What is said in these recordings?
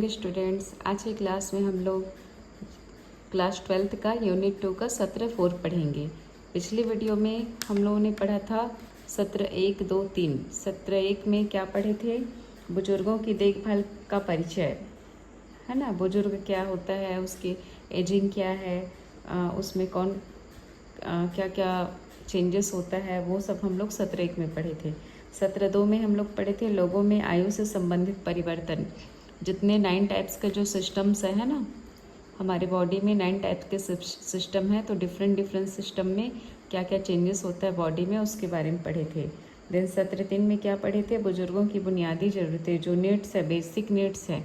Students, आज की class में हम लोग क्लास 12th का यूनिट 2 का सत्र 4 पढ़ेंगे। पिछली वीडियो में हम लोगों ने पढ़ा था सत्र 1, 2, 3। सत्र 1 में क्या पढ़े थे? बुजुर्गों की देखभाल का परिचय, है ना। बुजुर्ग क्या होता है, उसकी एजिंग क्या है, उसमें कौन क्या क्या चेंजेस होता है, वो सब हम लोग सत्र 1 में पढ़े थे। सत्र 2 में हम लोग पढ़े थे लोगों में आयु से संबंधित परिवर्तन। जितने 9 टाइप्स के जो सिस्टम्स है ना, हमारे बॉडी में 9 टाइप्स के सिस्टम है, तो डिफरेंट सिस्टम में क्या क्या चेंजेस होता है बॉडी में, उसके बारे में पढ़े थे। देन सत्र 3 में क्या पढ़े थे? बुजुर्गों की बुनियादी ज़रूरतें, जो नीड्स है, बेसिक नीड्स है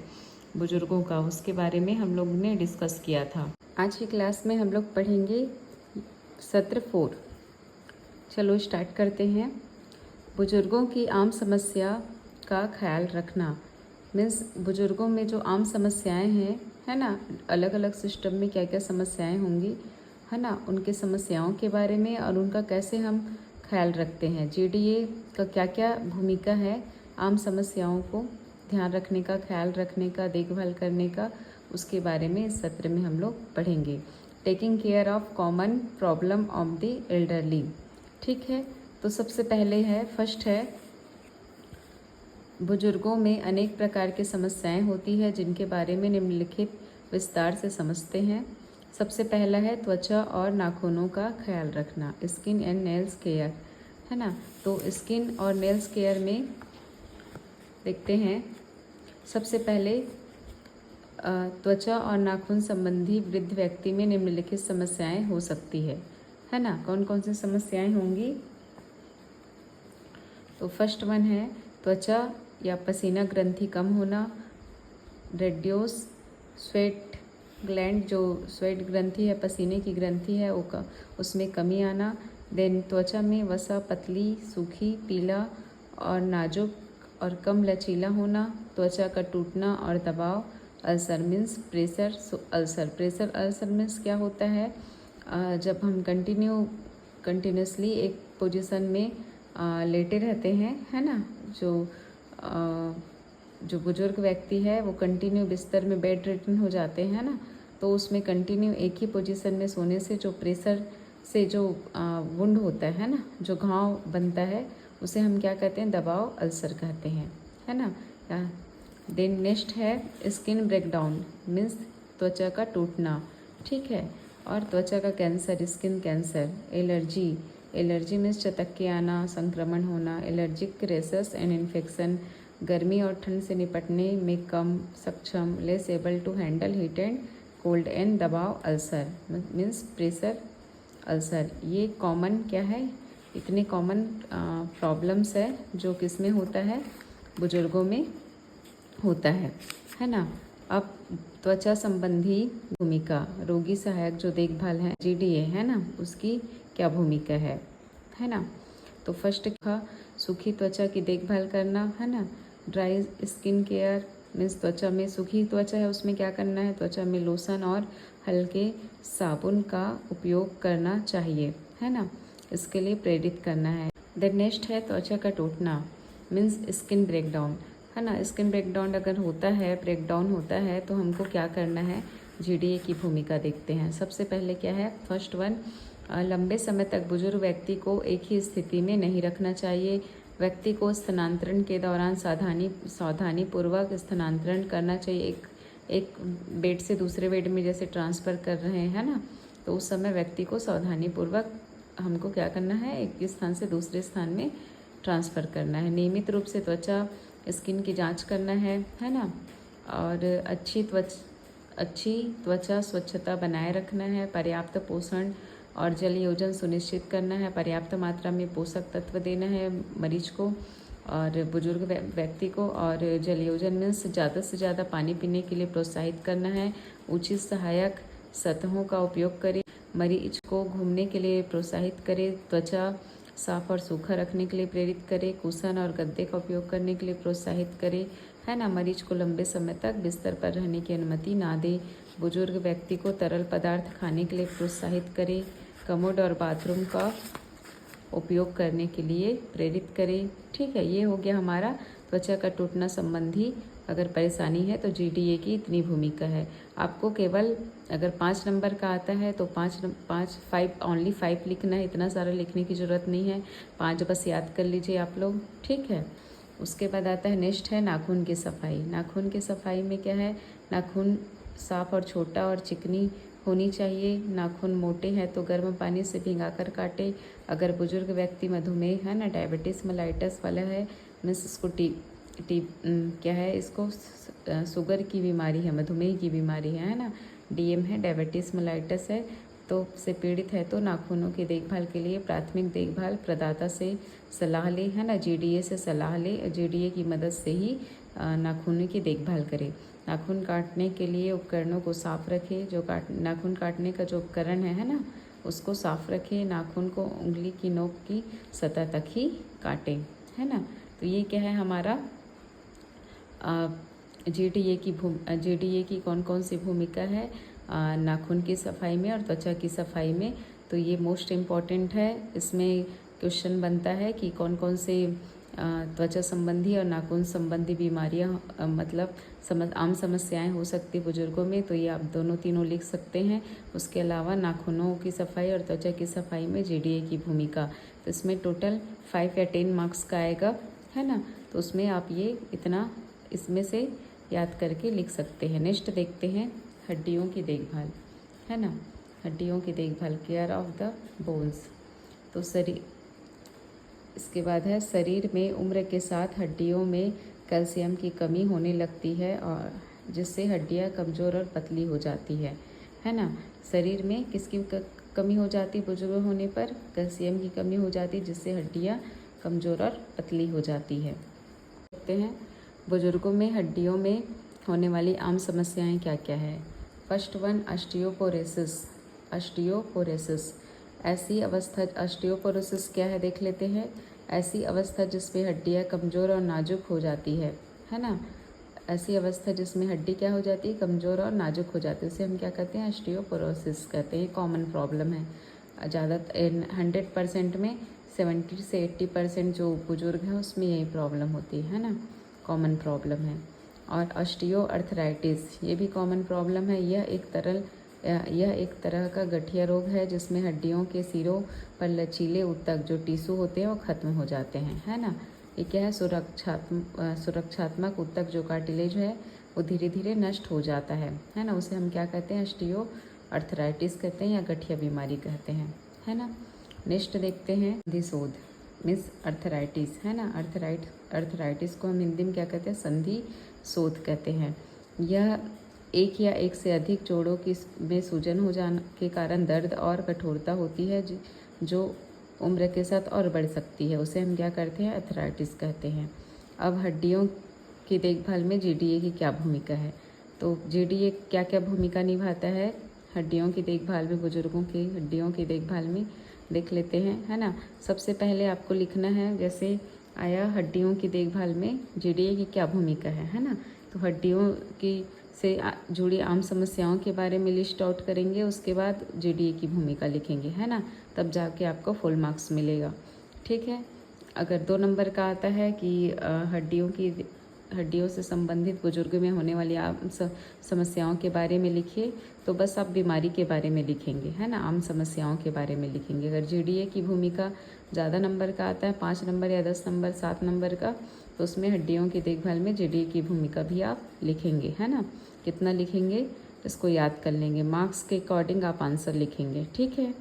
बुजुर्गों का, उसके बारे में हम लोग ने डिस्कस किया था। आज की क्लास में हम लोग पढ़ेंगे सत्र 4। चलो स्टार्ट करते हैं। बुजुर्गों की आम समस्या का ख्याल रखना मीन्स बुजुर्गों में जो आम समस्याएं हैं, है ना, अलग अलग सिस्टम में क्या क्या समस्याएं होंगी, है ना, उनके समस्याओं के बारे में और उनका कैसे हम ख्याल रखते हैं। जीडीए का क्या क्या भूमिका है आम समस्याओं को ध्यान रखने का, ख्याल रखने का, देखभाल करने का, उसके बारे में इस सत्र में हम लोग पढ़ेंगे। Taking care of common problem of the elderly, ठीक है। तो सबसे पहले है, फर्स्ट है, बुजुर्गों में अनेक प्रकार की समस्याएं होती है जिनके बारे में निम्नलिखित विस्तार से समझते हैं। सबसे पहला है त्वचा और नाखूनों का ख्याल रखना, स्किन एंड नेल्स केयर, है ना। तो स्किन और नेल्स केयर में देखते हैं, सबसे पहले त्वचा और नाखून संबंधी वृद्ध व्यक्ति में निम्नलिखित समस्याएं हो सकती है ना। कौन कौन सी समस्याएं होंगी? तो फर्स्ट वन है त्वचा या पसीना ग्रंथि कम होना, रेड्यूस स्वेट ग्लैंड, जो स्वेट ग्रंथि है, पसीने की ग्रंथि है, वो उसमें कमी आना। देन त्वचा में वसा पतली, सूखी, पीला और नाजुक और कम लचीला होना, त्वचा का टूटना और दबाव। Ulcer means pressure ulcer. Pressure ulcer means क्या होता है? जब हम कंटिन्यूसली एक पोजीशन में लेटे रहते हैं, है ना, जो बुजुर्ग व्यक्ति है वो कंटिन्यू बिस्तर में बेड रिटन हो जाते हैं ना, तो उसमें कंटिन्यू एक ही पोजीशन में सोने से जो प्रेशर से जो वुंड होता है ना, जो घाव बनता है, उसे हम क्या कहते हैं? दबाव अल्सर कहते हैं, है ना। देन नेक्स्ट है स्किन ब्रेकडाउन मीन्स त्वचा का टूटना, ठीक है। और त्वचा का cancer, skin cancer. Allergy means चटक्के आना, संक्रमण होना। एलर्जिक रेसेस एंड इन्फेक्शन, गर्मी और ठंड से निपटने में कम सक्षम, less able to handle heat and cold. And दबाव अल्सर मीन्स प्रेशर अल्सर। ये कॉमन क्या है? इतने कॉमन प्रॉब्लम्स है जो किस में होता है? बुजुर्गों में होता है ना। अब त्वचा संबंधी भूमिका, रोगी सहायक जो देखभाल है, जीडीए, है ना, उसकी क्या भूमिका है ना। तो फर्स्ट था सूखी त्वचा की देखभाल करना, है ना। ड्राई स्किन केयर मीन्स त्वचा में सूखी त्वचा है, उसमें क्या करना है? त्वचा में लोशन और हल्के साबुन का उपयोग करना चाहिए, है ना, इसके लिए प्रेरित करना है। देन नेक्स्ट है त्वचा का टूटना मीन्स स्किन ब्रेकडाउन, है ना। स्किन ब्रेकडाउन अगर होता है तो हमको क्या करना है? जीडीए की भूमिका देखते हैं। सबसे पहले क्या है? फर्स्ट वन, लंबे समय तक बुजुर्ग व्यक्ति को एक ही स्थिति में नहीं रखना चाहिए। व्यक्ति को स्थानांतरण के दौरान सावधानी पूर्वक स्थानांतरण करना चाहिए। एक बेड से दूसरे बेड में जैसे ट्रांसफ़र कर रहे हैं ना, तो उस समय व्यक्ति को सावधानी पूर्वक हमको क्या करना है? एक स्थान से दूसरे स्थान में ट्रांसफ़र करना है। नियमित रूप से त्वचा स्किन की जांच करना है ना। और अच्छी त्वचा स्वच्छता बनाए रखना है। पर्याप्त पोषण और जल योजन सुनिश्चित करना है। पर्याप्त मात्रा में पोषक तत्व देना है मरीज को और बुजुर्ग व्यक्ति को। और जल योजन मीन्स ज़्यादा से ज़्यादा पानी पीने के लिए प्रोत्साहित करना है। उचित सहायक सतहों का उपयोग करें। मरीज को घूमने के लिए प्रोत्साहित करें। त्वचा साफ और सूखा रखने के लिए प्रेरित करें। कुशन और गद्दे का उपयोग करने के लिए प्रोत्साहित करें, है ना। मरीज को लंबे समय तक बिस्तर पर रहने की अनुमति ना दें। बुजुर्ग व्यक्ति को तरल पदार्थ खाने के लिए प्रोत्साहित करें। कमोड और बाथरूम का उपयोग करने के लिए प्रेरित करें, ठीक है। ये हो गया हमारा त्वचा का टूटना संबंधी अगर परेशानी है तो GDA की इतनी भूमिका है। आपको केवल अगर 5 नंबर का आता है तो 5 ओनली 5 लिखना है, इतना सारा लिखने की ज़रूरत नहीं है, 5 बस याद कर लीजिए आप लोग, ठीक है। उसके बाद आता है नेक्स्ट है नाखून की सफाई। नाखून की सफाई में क्या है, नाखून साफ और छोटा और चिकनी होनी चाहिए। नाखून मोटे हैं तो गर्म पानी से भिंगाकर काटे। अगर बुजुर्ग व्यक्ति मधुमेह है ना, डायबिटीज़ मेलाइटस वाला है, मीन्स इसको क्या है, इसको शुगर की बीमारी है, मधुमेह की बीमारी है ना, DM है, डायबिटीज़ मेलाइटस है, तो से पीड़ित है तो नाखूनों की देखभाल के लिए प्राथमिक देखभाल प्रदाता से सलाह ले, है ना, GDA से सलाह ले। GDA की मदद से ही नाखूनों की देखभाल करें। नाखून काटने के लिए उपकरणों को साफ रखें। नाखून काटने का जो उपकरण है ना, उसको साफ रखें। नाखून को उंगली की नोक की सतह तक ही काटें, है ना। तो ये क्या है हमारा GDA की कौन कौन सी भूमिका है नाखून की सफाई में और त्वचा की सफाई में। तो ये मोस्ट इम्पॉर्टेंट है। इसमें क्वेश्चन बनता है कि कौन कौन से त्वचा संबंधी और नाखून संबंधी बीमारियां मतलब आम समस्याएं हो सकती बुजुर्गों में, तो ये आप दोनों तीनों लिख सकते हैं। उसके अलावा नाखूनों की सफाई और त्वचा की सफाई में GDA की भूमिका, तो इसमें टोटल 5 या 10 मार्क्स का आएगा, है ना। तो उसमें आप ये इतना इसमें से याद करके लिख सकते हैं। नेक्स्ट देखते हैं हड्डियों की देखभाल, है ना, हड्डियों की देखभाल, केयर ऑफ द बोन्स। तो इसके बाद है शरीर में उम्र के साथ हड्डियों में कैल्शियम की कमी होने लगती है और जिससे हड्डियां कमज़ोर और पतली हो जाती है ना। शरीर में किसकी कमी हो जाती है बुजुर्ग होने पर? कैल्शियम की कमी हो जाती है, जिससे हड्डियां कमज़ोर और पतली हो जाती है। देखते हैं बुजुर्गों में हड्डियों में होने वाली आम समस्याएं क्या क्या है। First one osteoporosis. ऐसी अवस्था, ऑस्टियोपोरोसिस क्या है देख लेते हैं। ऐसी अवस्था जिसमें हड्डियां कमज़ोर और नाजुक हो जाती है ना। ऐसी अवस्था जिसमें हड्डी क्या हो जाती है, कमज़ोर और नाजुक हो जाती है, उसे हम क्या कहते हैं, ऑस्टियोपोरोसिस कहते हैं। कॉमन प्रॉब्लम है, ज़्यादा 100% में 70 से 80% जो बुजुर्ग हैं उसमें यही प्रॉब्लम होती है ना, कॉमन प्रॉब्लम है। और ऑस्टियोआर्थराइटिस ये भी कॉमन प्रॉब्लम है। यह एक तरह का गठिया रोग है जिसमें हड्डियों के सिरों पर लचीले ऊतक जो टिश्यू होते हैं वो खत्म हो जाते हैं, है ना। ये क्या है, सुरक्षात्मक ऊतक जो कार्टिलेज है वो धीरे धीरे नष्ट हो जाता है ना। उसे हम क्या कहते हैं, ऑस्टियोआर्थराइटिस कहते हैं या गठिया बीमारी कहते हैं, है ना। नेक्स्ट देखते हैं संधिशोथ मीन्स अर्थराइटिस, है ना। अर्थराइटिस को हम हिंदी में क्या कहते हैं, संधि शोथ कहते हैं। यह एक या एक से अधिक जोड़ों में सूजन हो जाने के कारण दर्द और कठोरता होती है जो उम्र के साथ और बढ़ सकती है, उसे हम क्या करते हैं, अर्थराइटिस कहते हैं। अब हड्डियों की देखभाल में GDA की क्या भूमिका है। तो GDA क्या क्या भूमिका निभाता है हड्डियों की देखभाल में, बुजुर्गों की हड्डियों की देखभाल में, देख लेते हैं, है ना। सबसे पहले आपको लिखना है, जैसे आया हड्डियों की देखभाल में GDA की क्या भूमिका है ना। तो हड्डियों की से जुड़ी आम समस्याओं के बारे में लिस्ट आउट करेंगे, उसके बाद GDA की भूमिका लिखेंगे, है ना, तब जाके आपको फुल मार्क्स मिलेगा, ठीक है। अगर 2 नंबर का आता है कि हड्डियों से संबंधित बुजुर्ग में होने वाली आम समस्याओं के बारे में लिखिए, तो बस आप बीमारी के बारे में लिखेंगे, है ना, आम समस्याओं के बारे में लिखेंगे। अगर GDA की भूमिका ज़्यादा नंबर का आता है, 5 नंबर या 10 नंबर 7 नंबर का, तो उसमें हड्डियों की देखभाल में GDA की भूमिका भी आप लिखेंगे, है ना। कितना लिखेंगे इसको याद कर लेंगे, मार्क्स के अकॉर्डिंग आप आंसर लिखेंगे, ठीक है।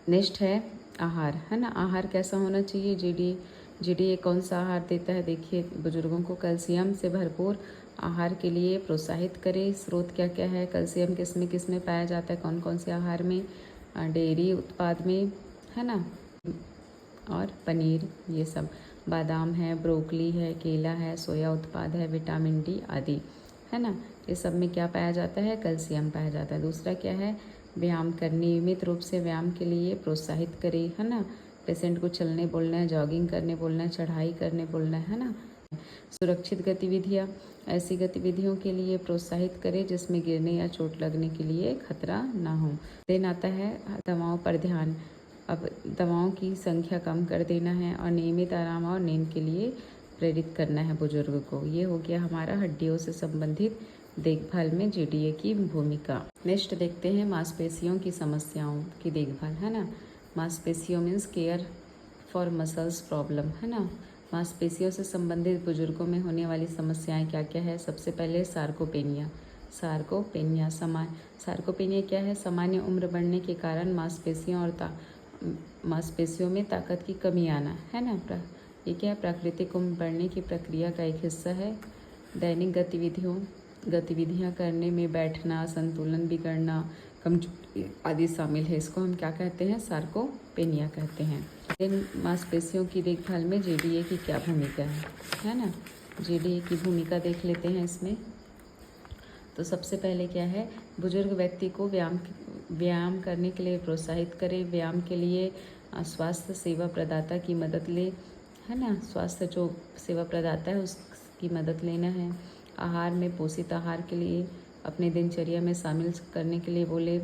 नेक्स्ट है आहार, है ना। आहार कैसा होना चाहिए, GDA कौन सा आहार देता है, देखिए बुजुर्गों को कैल्शियम से भरपूर आहार के लिए प्रोत्साहित करें। स्रोत क्या क्या है, कैल्शियम किस में पाया जाता है, कौन कौन से आहार में, डेयरी उत्पाद में, है ना, और पनीर, ये सब, बादाम है, ब्रोकली है, केला है, सोया उत्पाद है, विटामिन D आदि, है ना। ये सब में क्या पाया जाता है, कैल्शियम पाया जाता है। दूसरा क्या है, व्यायाम करने, नियमित रूप से व्यायाम के लिए प्रोत्साहित करें, है ना। पेशेंट को चलने बोलना है, जॉगिंग करने बोलना है, चढ़ाई करने बोलना है ना। सुरक्षित गतिविधियाँ, ऐसी गतिविधियों के लिए प्रोत्साहित करें जिसमें गिरने या चोट लगने के लिए खतरा ना हो। देन आता है दवाओं पर ध्यान। अब दवाओं की संख्या कम कर देना है और नियमित आराम और नींद के लिए प्रेरित करना है बुजुर्ग को। ये हो गया हमारा हड्डियों से संबंधित देखभाल में जीडीए की भूमिका। नेक्स्ट देखते हैं मांसपेशियों की समस्याओं की देखभाल, है ना। मांसपेशियों means care for muscles problem, है ना। मांसपेशियों से संबंधित बुजुर्गों में होने वाली समस्याएं क्या क्या है। सबसे पहले सार्कोपेनिया। सार्कोपेनिया क्या है? सामान्य उम्र बढ़ने के कारण मांसपेशियों में ताकत की कमी आना, है ना। ये क्या है? प्राकृतिक उम्र बढ़ने की प्रक्रिया का एक हिस्सा है। दैनिक गतिविधियां करने में बैठना, संतुलन बिगड़ना, कमजोरी आदि शामिल है। इसको हम क्या कहते हैं? सार्कोपेनिया कहते हैं। इन मांसपेशियों की देखभाल में जीडीए की क्या भूमिका है ना। जीडीए की भूमिका देख लेते हैं इसमें। तो सबसे पहले क्या है? बुजुर्ग व्यक्ति को व्यायाम करने के लिए प्रोत्साहित करें। व्यायाम के लिए स्वास्थ्य सेवा प्रदाता की मदद ले, है ना। स्वास्थ्य जो सेवा प्रदाता है उसकी मदद लेना है। आहार में पोषित आहार के लिए अपने दिनचर्या में शामिल करने के लिए बोले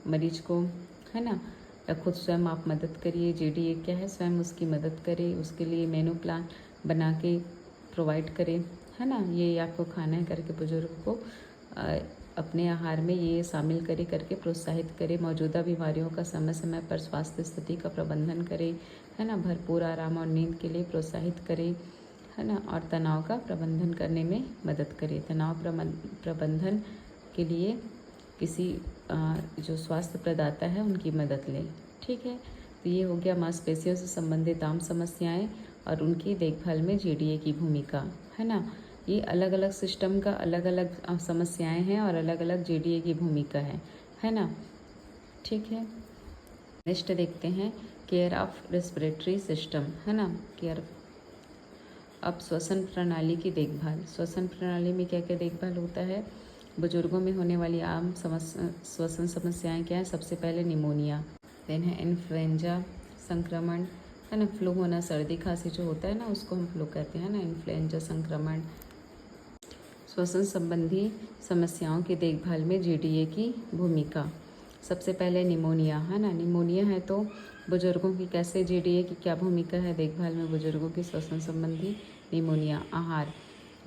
मरीज को, है ना। या खुद स्वयं आप मदद करिए। जीडीए क्या है? स्वयं उसकी मदद करे, उसके लिए मेनू प्लान बना के प्रोवाइड करें, है ना। ये आपको खाना है करके बुजुर्ग को अपने आहार में ये शामिल करे करके प्रोत्साहित करें। मौजूदा बीमारियों का समय समय पर स्वास्थ्य स्थिति का प्रबंधन करें, है ना। भरपूर आराम और नींद के लिए प्रोत्साहित करें, है ना। और तनाव का प्रबंधन करने में मदद करें। तनाव प्रबंधन के लिए किसी जो स्वास्थ्य प्रदाता है उनकी मदद लें, ठीक है। तो ये हो गया मांसपेशियों से संबंधित आम समस्याएं और उनकी देखभाल में जीडीए की भूमिका, है ना। ये अलग अलग सिस्टम का अलग अलग समस्याएं हैं और अलग अलग जीडीए की भूमिका है ना, ठीक है। नेक्स्ट देखते हैं केयर ऑफ रेस्पिरेटरी सिस्टम, है ना। केयर अब श्वसन प्रणाली की देखभाल। श्वसन प्रणाली में क्या क्या देखभाल होता है? बुजुर्गों में होने वाली आम श्वसन समस्याएं क्या है? सबसे पहले निमोनिया, देन है इन्फ्लुएंजा संक्रमण, है ना। फ्लू होना, सर्दी खांसी जो होता है ना उसको हम फ्लू कहते हैं ना, इन्फ्लुएंजा संक्रमण। श्वसन संबंधी समस्याओं की देखभाल में जीडीए की भूमिका। सबसे पहले निमोनिया, है ना। निमोनिया है तो बुजुर्गों की कैसे जीडीए की क्या भूमिका है देखभाल में बुजुर्गों की श्वसन संबंधी? निमोनिया। आहार,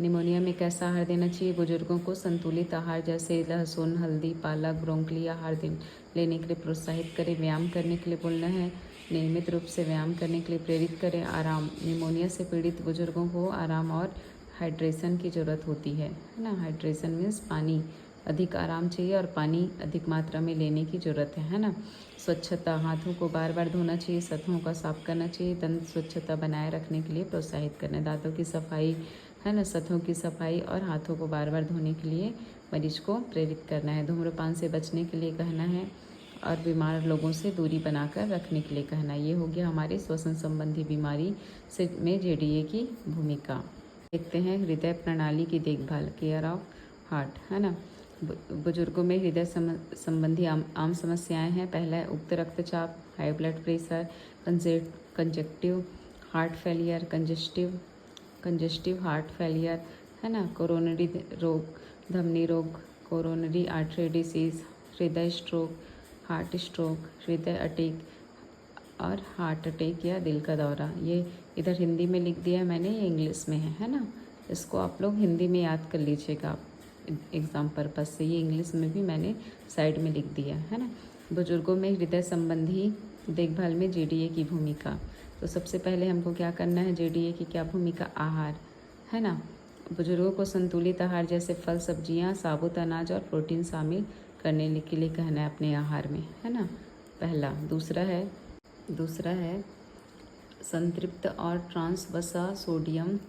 निमोनिया में कैसा आहार देना चाहिए? बुजुर्गों को संतुलित आहार जैसे लहसुन, हल्दी, पालक, ब्रोंकली आहार लेने के लिए प्रोत्साहित करें। व्यायाम करने के लिए बोलना है। नियमित रूप से व्यायाम करने के लिए प्रेरित करें। आराम, निमोनिया से पीड़ित बुजुर्गों को आराम और हाइड्रेशन की ज़रूरत होती है ना। हाइड्रेशन मीन्स पानी, अधिक आराम चाहिए और पानी अधिक मात्रा में लेने की ज़रूरत है ना। स्वच्छता, हाथों को बार बार धोना चाहिए, सतहों का साफ करना चाहिए। दंत स्वच्छता बनाए रखने के लिए प्रोत्साहित करना है। दांतों की सफाई, है ना, सतहों की सफाई और हाथों को बार बार धोने के लिए मरीज को प्रेरित करना है। धूम्रपान से बचने के लिए कहना है और बीमार लोगों से दूरी बनाकर रखने के लिए कहना है। ये हो गया हमारी श्वसन संबंधी बीमारी से में जीडीए की भूमिका। देखते हैं हृदय प्रणाली की देखभाल, केयर ऑफ हार्ट, है ना। बुजुर्गों में हृदय संबंधी आम समस्याएं हैं। पहला है उच्च रक्तचाप, high blood pressure, conjunctive heart failure, congestive heart failure, है ना। कोरोनरी रोग, धमनी रोग, कोरोनरी आर्टरी डिसीज, हृदय स्ट्रोक, हार्ट स्ट्रोक, हृदय अटैक और हार्ट अटैक या दिल का दौरा। ये इधर हिंदी में लिख दिया है मैंने, ये इंग्लिश में है ना। इसको आप लोग हिंदी में याद कर लीजिएगा एग्ज़ाम पर्पज़ से। ये इंग्लिश में भी मैंने साइड में लिख दिया है ना। बुजुर्गों में हृदय संबंधी देखभाल में जीडीए की भूमिका। तो सबसे पहले हमको क्या करना है? जीडीए की क्या भूमिका? आहार, है ना। बुजुर्गों को संतुलित आहार जैसे फल, सब्जियां, साबुत अनाज और प्रोटीन शामिल करने के लिए कहना है अपने आहार में, है ना, पहला। दूसरा है संतृप्त और ट्रांस वसा, सोडियम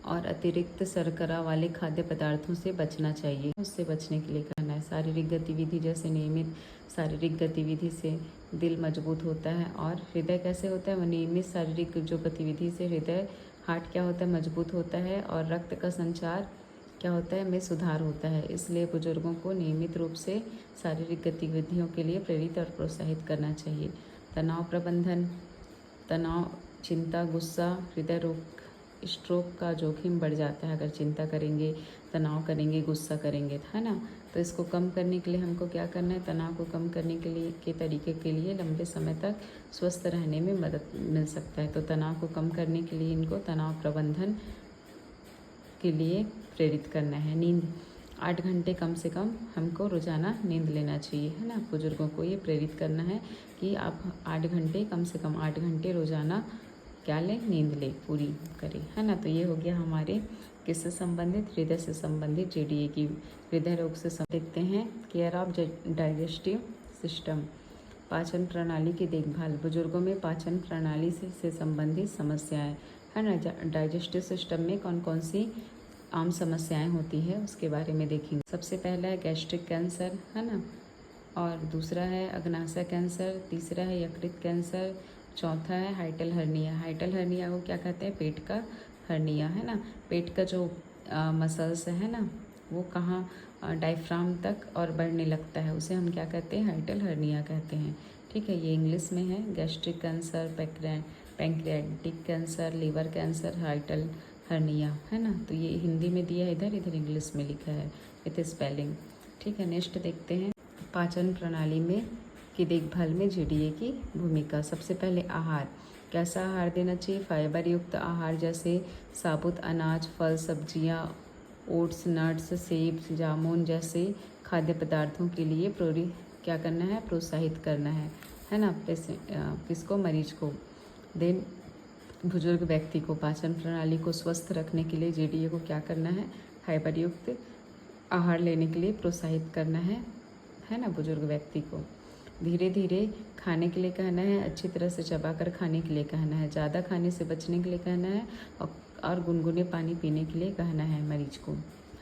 और अतिरिक्त शर्करा वाले खाद्य पदार्थों से बचना चाहिए। उससे बचने के लिए कहना है। शारीरिक गतिविधि जैसे नियमित शारीरिक गतिविधि से दिल मजबूत होता है और हृदय कैसे होता है? वो नियमित शारीरिक जो गतिविधि से हृदय, हार्ट क्या होता है? मजबूत होता है और रक्त का संचार क्या होता है? में सुधार होता है। इसलिए बुजुर्गों को नियमित रूप से शारीरिक गतिविधियों के लिए प्रेरित और प्रोत्साहित करना चाहिए। तनाव प्रबंधन, तनाव, चिंता, गुस्सा, हृदय रोग स्ट्रोक का जोखिम बढ़ जाता है अगर चिंता करेंगे, तनाव करेंगे, गुस्सा करेंगे, है ना। तो इसको कम करने के लिए हमको क्या करना है, तनाव को कम करने के लिए के तरीके के लिए लंबे समय तक स्वस्थ रहने में मदद मिल सकता है। तो तनाव को कम करने के लिए इनको तनाव प्रबंधन के लिए प्रेरित करना है। नींद 8 घंटे कम से कम हमको रोज़ाना नींद लेना चाहिए, है ना। बुजुर्गों को ये प्रेरित करना है कि आप 8 घंटे कम से कम 8 घंटे रोज़ाना क्या लें, नींद लें, पूरी करें, है ना। तो ये हो गया हमारे किससे संबंधित, हृदय से संबंधित, जेडीए की हृदय रोग से देखते हैं। केयर ऑफ डाइजेस्टिव सिस्टम, पाचन प्रणाली की देखभाल। बुजुर्गों में पाचन प्रणाली से संबंधित समस्याएं, है ना। डाइजेस्टिव सिस्टम में कौन कौन सी आम समस्याएं होती है उसके बारे में देखेंगे। सबसे पहला है गैस्ट्रिक कैंसर, है ना, और दूसरा है अग्नाशय कैंसर, तीसरा है यकृत कैंसर, चौथा है हाइटल हर्निया। हाइटल हर्निया को क्या कहते हैं, पेट का हर्निया, है ना। पेट का जो मसल्स है ना, वो कहाँ डायफ्राम तक और बढ़ने लगता है, उसे हम क्या कहते हैं, हाइटल हर्निया कहते हैं। ठीक है, ये इंग्लिश में है। Gastric cancer, pancreatic cancer, liver cancer, hiatal hernia, है ना। तो ये हिंदी में दिया है, इधर इधर इंग्लिश में लिखा है विथ स्पेलिंग। ठीक है, नेक्स्ट देखते हैं पाचन प्रणाली में की देखभाल में जेडीए की भूमिका। सबसे पहले आहार, कैसा आहार देना चाहिए, फाइबर युक्त आहार जैसे साबुत अनाज, फल, सब्जियां, ओट्स, नट्स, सेब, जामुन जैसे खाद्य पदार्थों के लिए क्या करना है, प्रोत्साहित करना है ना। किसको, मरीज को। देन बुजुर्ग व्यक्ति को पाचन प्रणाली को स्वस्थ रखने के लिए जेडीए को क्या करना है, फाइबर युक्त आहार लेने के लिए प्रोत्साहित करना है ना, बुजुर्ग व्यक्ति को। धीरे धीरे खाने के लिए कहना है, अच्छी तरह से चबाकर खाने के लिए कहना है, ज़्यादा खाने से बचने के लिए कहना है, और गुनगुने पानी पीने के लिए कहना है मरीज को,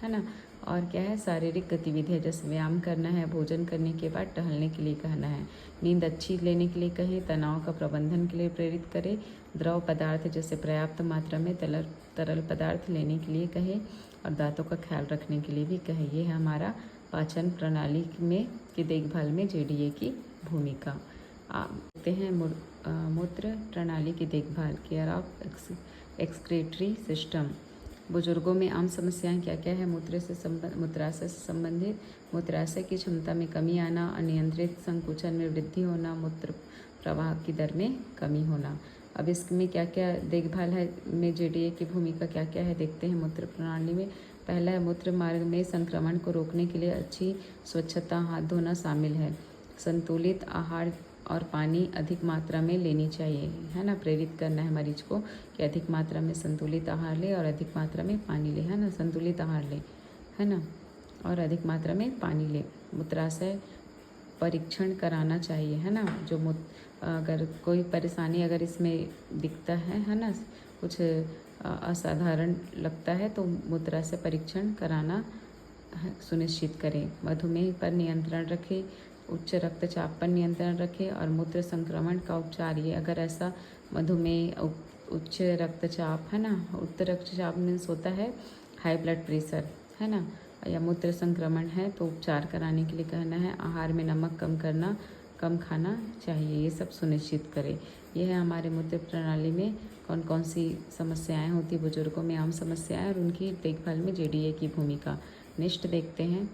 है ना। और क्या है, शारीरिक गतिविधियाँ जैसे व्यायाम करना है, भोजन करने के बाद टहलने के लिए कहना है, नींद अच्छी लेने के लिए कहें, तनाव का प्रबंधन के लिए प्रेरित करें, द्रव पदार्थ जैसे पर्याप्त मात्रा में तरल पदार्थ लेने के लिए कहें, और दांतों का ख्याल रखने के लिए भी कहें। ये है हमारा पाचन प्रणाली में की देखभाल में जेडीए की भूमिका। देखते हैं मूत्र प्रणाली की देखभाल, केयर ऑफ एक्सक्रीटरी सिस्टम। बुजुर्गों में आम समस्याएं क्या क्या है, मूत्राशय से संबंधित, मूत्राशय की क्षमता में कमी आना, अनियंत्रित संकुचन में वृद्धि होना, मूत्र प्रवाह की दर में कमी होना। अब इसमें क्या क्या देखभाल है में जेडीए की भूमिका क्या क्या है, देखते हैं मूत्र प्रणाली में। पहला है, मूत्र मार्ग में संक्रमण को रोकने के लिए अच्छी स्वच्छता, हाथ धोना शामिल है। संतुलित आहार और पानी अधिक मात्रा में लेनी चाहिए, है ना। प्रेरित करना है मरीज को कि अधिक मात्रा में संतुलित आहार ले और अधिक मात्रा में पानी ले, है ना। संतुलित आहार ले, है ना, और अधिक मात्रा में पानी ले। मूत्राशय परीक्षण कराना चाहिए, है ना। जो अगर कोई परेशानी अगर इसमें दिखता है ना, कुछ असाधारण लगता है तो मूत्राशय परीक्षण कराना सुनिश्चित करें। मधुमेह पर नियंत्रण रखें, उच्च रक्तचाप पर नियंत्रण रखें और मूत्र संक्रमण का उपचार। ये अगर ऐसा मधुमेह, उच्च रक्तचाप, है ना, उच्च रक्तचाप मीन्स होता है हाई ब्लड प्रेशर, है ना, या मूत्र संक्रमण है तो उपचार कराने के लिए कहना है। आहार में नमक कम खाना चाहिए, ये सब सुनिश्चित करें। यह है हमारे मूत्र प्रणाली में कौन कौन सी समस्याएं होती बुजुर्गों में, आम समस्याएं, और उनकी देखभाल में जेडीए की भूमिका। नेक्स्ट देखते हैं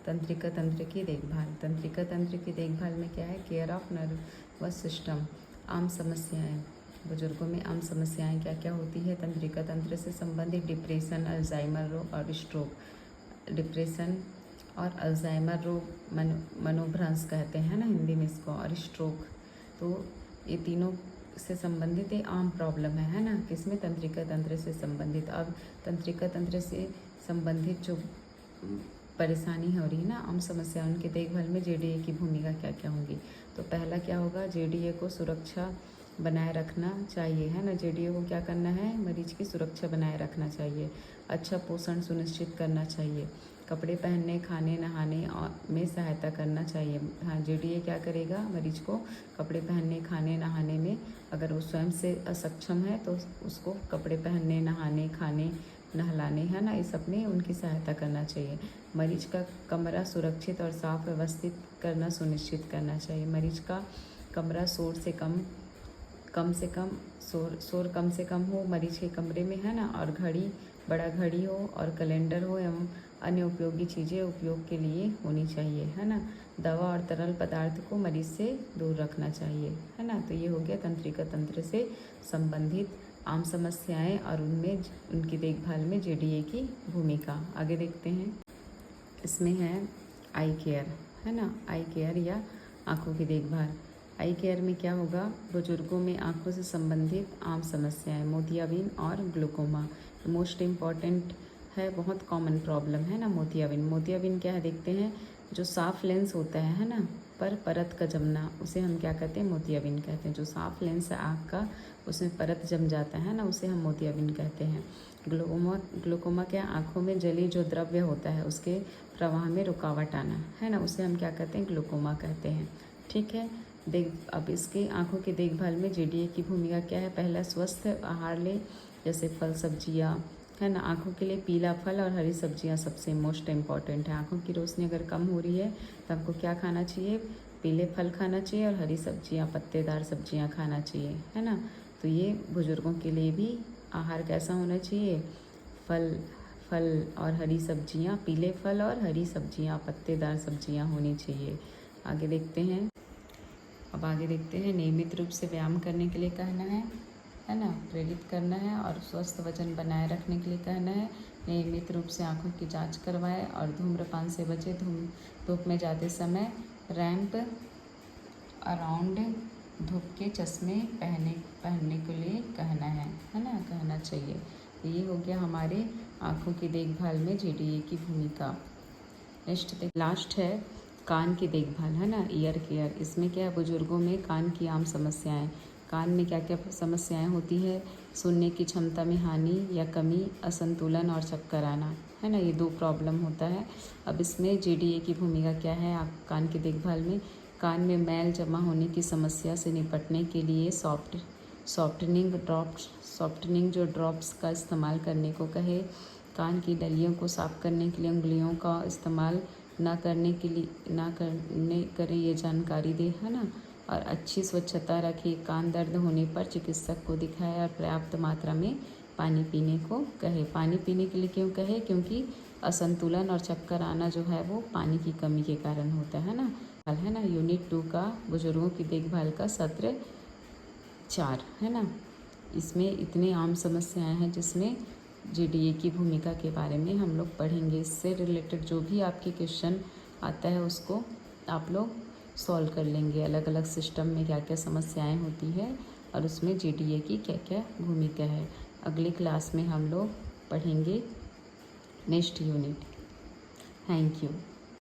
तंत्रिका तंत्र की देखभाल। तंत्रिका तंत्र की देखभाल में क्या है, केयर ऑफ नर्वस सिस्टम। आम समस्याएं, बुजुर्गों में आम समस्याएं क्या क्या होती है तंत्रिका तंत्र से संबंधित, डिप्रेशन, अल्जाइमर रोग और स्ट्रोक। डिप्रेशन और अल्जाइमर रोग मनोभ्रंश कहते हैं ना हिंदी में इसको, और स्ट्रोक। तो ये तीनों से संबंधित ये आम प्रॉब्लम है ना, किसमें, तंत्रिका तंत्र से संबंधित। अब तंत्रिका तंत्र से संबंधित जो परेशानी हो रही है ना, आम समस्या, उनके देखभाल में जेडीए की भूमिका क्या क्या होगी। तो पहला क्या होगा, जेडीए को सुरक्षा बनाए रखना चाहिए, है ना। जेडीए को क्या करना है, मरीज की सुरक्षा बनाए रखना चाहिए। अच्छा पोषण सुनिश्चित करना चाहिए। कपड़े पहनने, खाने, नहाने में सहायता करना चाहिए। हाँ, जेडीए क्या करेगा, मरीज को कपड़े पहनने, खाने, नहाने में, अगर वो स्वयं से असक्षम है तो उसको कपड़े पहनने, नहाने, खाने, नहलाने, है ना, इस सब में उनकी सहायता करना चाहिए। मरीज का कमरा सुरक्षित और साफ व्यवस्थित करना सुनिश्चित करना चाहिए। मरीज का कमरा शोर से कम से कम शोर कम से कम हो मरीज के कमरे में, है ना, और घड़ी, बड़ा घड़ी हो और कैलेंडर हो एवं अन्य उपयोगी चीज़ें उपयोग के लिए होनी चाहिए, है ना। दवा और तरल पदार्थ को मरीज से दूर रखना चाहिए, है ना। तो ये हो गया तंत्रिका तंत्र से संबंधित आम समस्याएं और उनमें उनकी देखभाल में जेडीए की भूमिका। आगे देखते हैं। इसमें है आई केयर, है ना, आई केयर या आँखों की देखभाल। आई केयर में क्या होगा, बुजुर्गों में आँखों से संबंधित आम समस्याएं, मोतियाबिंद और ग्लूकोमा मोस्ट इम्पॉर्टेंट है, बहुत कॉमन प्रॉब्लम है ना। मोतियाबिंद क्या है देखते हैं, जो साफ लेंस होता है ना, पर परत का जमना, उसे हम क्या कहते हैं, मोतियाबिंद कहते हैं। जो साफ लेंस है आँख का, उसमें परत जम जाता है ना, उसे हम मोतियाबिंद कहते हैं। ग्लूकोमा क्या, आँखों में जली जो द्रव्य होता है उसके प्रवाह में रुकावट आना, है ना, उसे हम क्या कहते हैं, ग्लूकोमा कहते हैं। ठीक है, अब इसके आँखों की देखभाल में जेडीए की भूमिका क्या है। पहला, स्वस्थ आहार ले, जैसे फल सब्जियाँ, है ना। आँखों के लिए पीला फल और हरी सब्जियाँ सबसे मोस्ट इम्पॉर्टेंट है। आँखों की रोशनी अगर कम हो रही है तो हमको क्या खाना चाहिए, पीले फल खाना चाहिए और हरी सब्जियाँ, पत्तेदार सब्जियाँ खाना चाहिए, है ना। तो ये बुजुर्गों के लिए भी आहार कैसा होना चाहिए, फल और हरी सब्जियाँ, पीले फल और हरी सब्जियाँ, पत्तेदार सब्जियाँ होनी चाहिए। आगे देखते हैं। अब आगे देखते हैं, नियमित रूप से व्यायाम करने के लिए कहना है ना, प्रेरित करना है, और स्वस्थ वजन बनाए रखने के लिए कहना है। नियमित रूप से आँखों की जांच करवाएं और धूम्रपान से बचे। धूप में जाते समय रैंप अराउंड धूप के चश्मे पहनने के लिए कहना है ना, कहना चाहिए। तो ये हो गया हमारे आँखों की देखभाल में जेडीए की भूमिका। लास्ट है कान की देखभाल, है ना, ईयर केयर। इसमें क्या है, बुजुर्गों में कान की आम समस्याएं, कान में क्या क्या समस्याएं होती है, सुनने की क्षमता में हानि या कमी, असंतुलन और चक्कर आना, है ना, ये 2 प्रॉब्लम होता है। अब इसमें जेडीए की भूमिका क्या है आप कान की देखभाल में। कान में मैल जमा होने की समस्या से निपटने के लिए सॉफ्टनिंग जो ड्रॉप्स का इस्तेमाल करने को कहे। कान की नलियों को साफ करने के लिए उंगलियों का इस्तेमाल ना करें, ये जानकारी दे, है ना। और अच्छी स्वच्छता रखें। कान दर्द होने पर चिकित्सक को दिखाए और पर्याप्त मात्रा में पानी पीने को कहे। पानी पीने के लिए क्यों कहे, क्योंकि असंतुलन और चक्कर आना जो है वो पानी की कमी के कारण होता है ना। यूनिट 2 का बुजुर्गों की देखभाल का सत्र 4, है ना। इसमें इतने आम समस्याएं हैं जिसमें जेडीए की भूमिका के बारे में हम लोग पढ़ेंगे। इससे रिलेटेड जो भी आपके क्वेश्चन आता है उसको आप लोग सॉल्व कर लेंगे। अलग अलग सिस्टम में क्या क्या समस्याएं होती है और उसमें जेडीए की क्या क्या भूमिका है। अगली क्लास में हम लोग पढ़ेंगे नेक्स्ट यूनिट। Thank you.